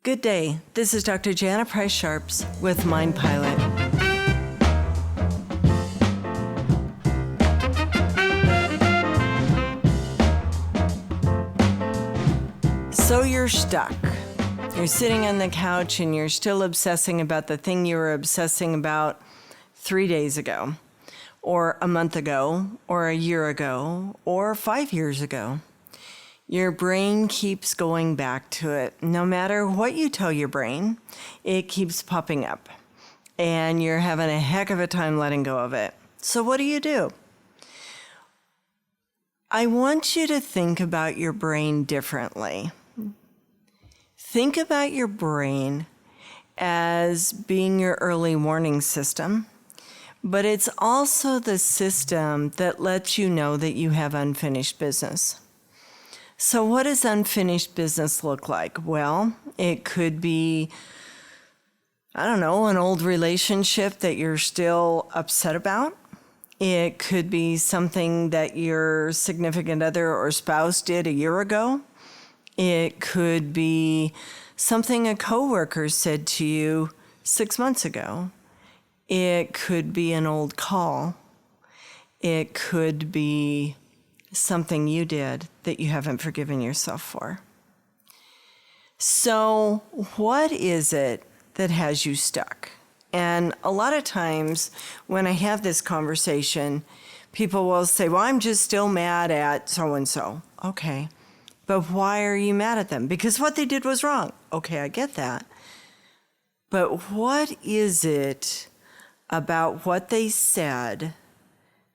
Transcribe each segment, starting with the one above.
Good day. This is Dr. Jana Price-Sharps with Mind Pilot. So you're stuck. You're sitting on the couch and you're still obsessing about the thing you were obsessing about 3 days ago, or a month ago, or a year ago, or 5 years ago. Your brain keeps going back to it. No matter what you tell your brain, it keeps popping up. And you're having a heck of a time letting go of it. So what do? I want you to think about your brain differently. Think about your brain as being your early warning system, but it's also the system that lets you know that you have unfinished business. So what does unfinished business look like? Well, it could be, an old relationship that you're still upset about. It could be something that your significant other or spouse did a year ago. It could be something a coworker said to you 6 months ago. It could be an old call. It could be something you did that you haven't forgiven yourself for. So what is it that has you stuck? And a lot of times when I have this conversation, people will say, well, I'm just still mad at so-and-so. Okay, but why are you mad at them? Because what they did was wrong. Okay, I get that. But what is it about what they said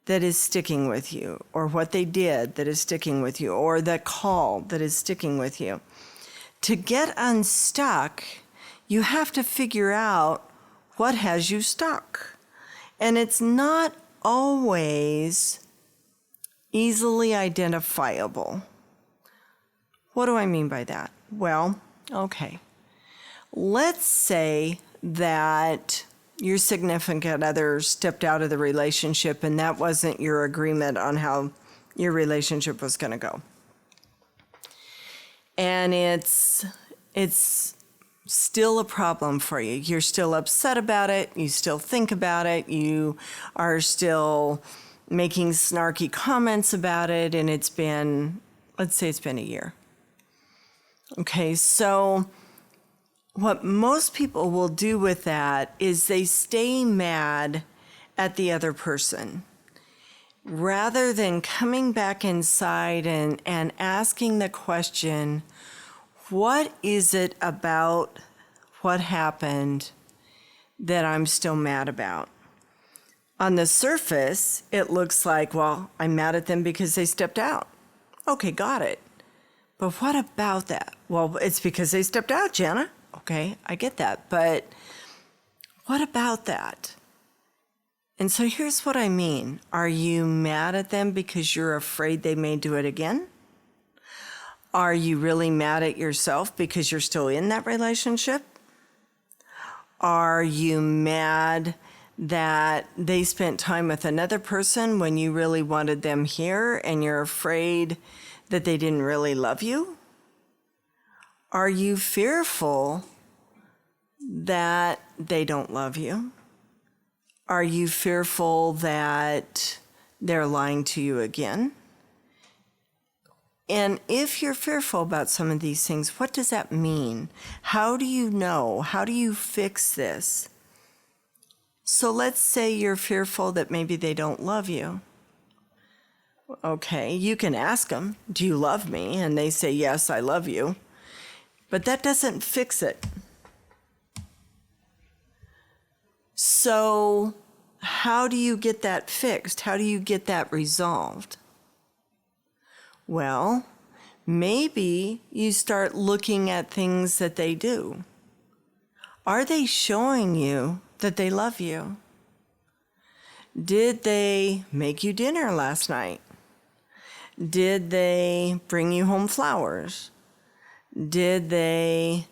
that is sticking with you, or what they did that is sticking with you, or the call that is sticking with you? To get unstuck, you have to figure out what has you stuck. And it's not always easily identifiable. What do I mean by that? Well, okay. Let's say that your significant other stepped out of the relationship and that wasn't your agreement on how your relationship was going to go. And it's still a problem for you. You're still upset about it. You still think about it. You are still making snarky comments about it. And let's say it's been a year. Okay, so what most people will do with that is they stay mad at the other person rather than coming back inside and asking the question, what is it about what happened that I'm still mad about? On the surface, it looks like, well, I'm mad at them because they stepped out. Okay, got it. But what about that? Well, it's because they stepped out, Jana. Okay, I get that, but what about that? And so here's what I mean. Are you mad at them because you're afraid they may do it again? Are you really mad at yourself because you're still in that relationship? Are you mad that they spent time with another person when you really wanted them here and you're afraid that they didn't really love you? Are you fearful that they don't love you? Are you fearful that they're lying to you again? And if you're fearful about some of these things, what does that mean? How do you know? How do you fix this? So let's say you're fearful that maybe they don't love you. Okay, you can ask them, do you love me? And they say, yes, I love you. But that doesn't fix it. So how do you get that fixed? How do you get that resolved? Well, maybe you start looking at things that they do. Are they showing you that they love you? Did they make you dinner last night? Did they bring you home flowers? Did they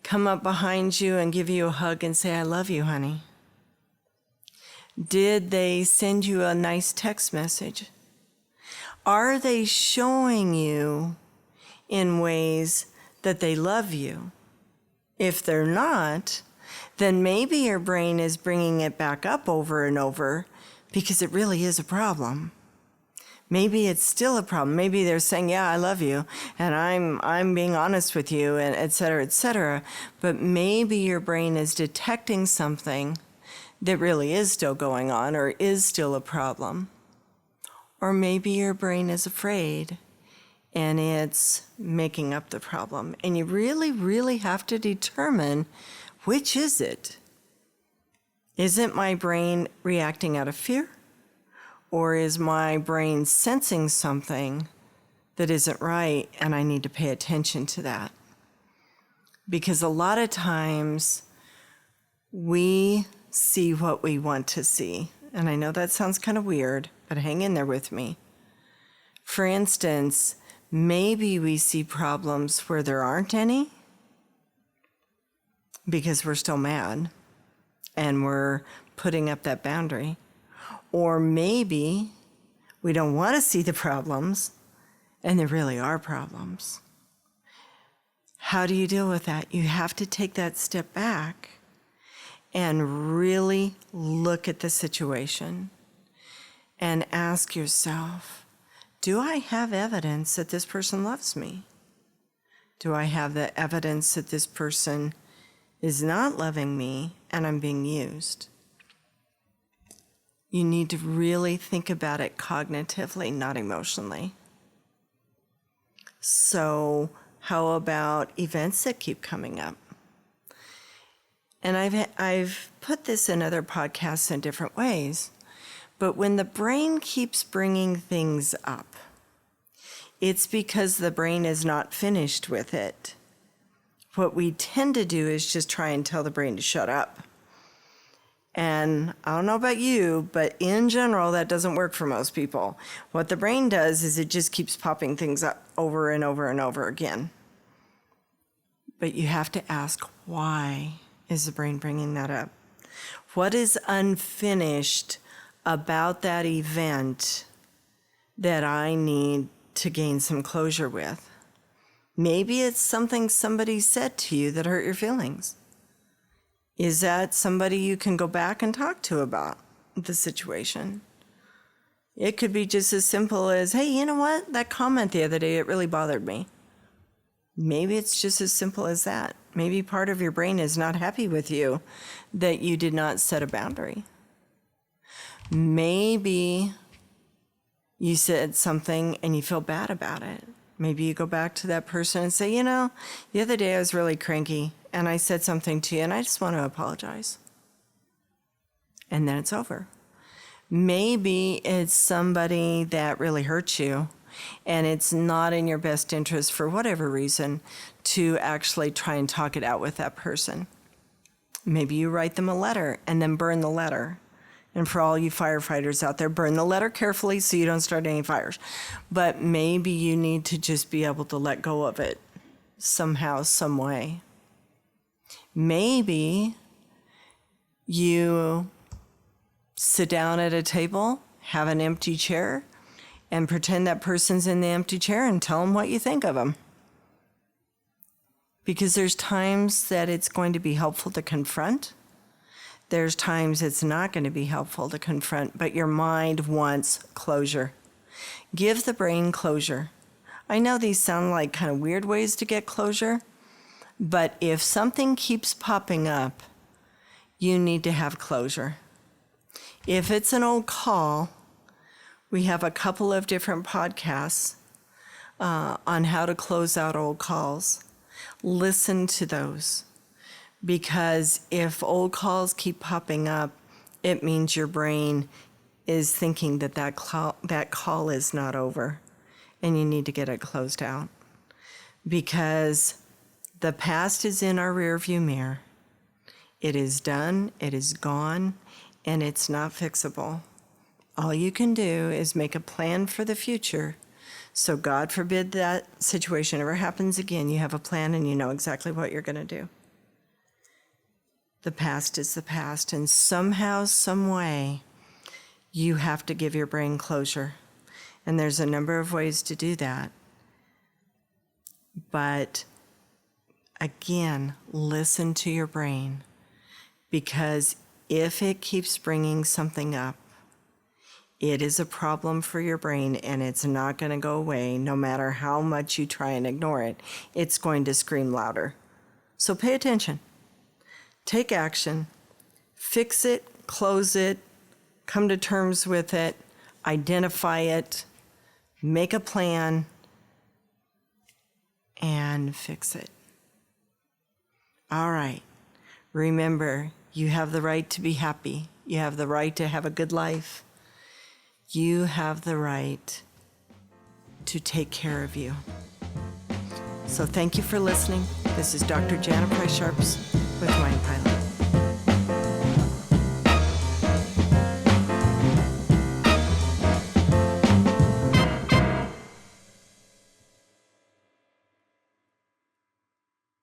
come up behind you and give you a hug and say, I love you, honey? Did they send you a nice text message? Are they showing you in ways that they love you? If they're not, then maybe your brain is bringing it back up over and over because it really is a problem. Maybe it's still a problem. Maybe they're saying, yeah, I love you, and I'm being honest with you, and et cetera, et cetera. But maybe your brain is detecting something that really is still going on or is still a problem. Or maybe your brain is afraid and it's making up the problem. And you really, really have to determine, which is it? Is it my brain reacting out of fear? Or is my brain sensing something that isn't right and I need to pay attention to that? Because a lot of times we see what we want to see. And I know that sounds kind of weird, but hang in there with me. For instance, maybe we see problems where there aren't any because we're still mad and we're putting up that boundary. Or maybe we don't want to see the problems and there really are problems. How do you deal with that? You have to take that step back and really look at the situation and ask yourself, do I have evidence that this person loves me? Do I have the evidence that this person is not loving me and I'm being used? You need to really think about it cognitively, not emotionally. So how about events that keep coming up? And I've put this in other podcasts in different ways, but when the brain keeps bringing things up, it's because the brain is not finished with it. What we tend to do is just try and tell the brain to shut up. And I don't know about you, but in general, that doesn't work for most people. What the brain does is it just keeps popping things up over and over and over again. But you have to ask, why is the brain bringing that up? What is unfinished about that event that I need to gain some closure with? Maybe it's something somebody said to you that hurt your feelings. Is that somebody you can go back and talk to about the situation? It could be just as simple as, hey, you know what? That comment the other day, it really bothered me. Maybe it's just as simple as that. Maybe part of your brain is not happy with you that you did not set a boundary. Maybe you said something and you feel bad about it. Maybe you go back to that person and say, you know, the other day I was really cranky and I said something to you and I just want to apologize. And then it's over. Maybe it's somebody that really hurts you and it's not in your best interest for whatever reason to actually try and talk it out with that person. Maybe you write them a letter and then burn the letter. And for all you firefighters out there, burn the letter carefully so you don't start any fires. But maybe you need to just be able to let go of it somehow, some way. Maybe you sit down at a table, have an empty chair, and pretend that person's in the empty chair and tell them what you think of them. Because there's times that it's going to be helpful to confront. There's times it's not going to be helpful to confront, but your mind wants closure. Give the brain closure. I know these sound like kind of weird ways to get closure, but if something keeps popping up, you need to have closure. If it's an old call, we have a couple of different podcasts on how to close out old calls. Listen to those. Because if old calls keep popping up, it means your brain is thinking that call is not over and you need to get it closed out. Because the past is in our rearview mirror. It is done, it is gone, and it's not fixable. All you can do is make a plan for the future. So God forbid that situation ever happens again. You have a plan and you know exactly what you're going to do. The past is the past, and somehow, some way, you have to give your brain closure. And there's a number of ways to do that. But Again, listen to your brain, because if it keeps bringing something up, it is a problem for your brain, and it's not going to go away no matter how much you try and ignore it. It's going to scream louder. So pay attention. Take action. Fix it, close it, come to terms with it, identify it, make a plan, and fix it. All right. Remember, you have the right to be happy. You have the right to have a good life. You have the right to take care of you. So thank you for listening. This is Dr. Jana Price-Sharps with Mind Pilot.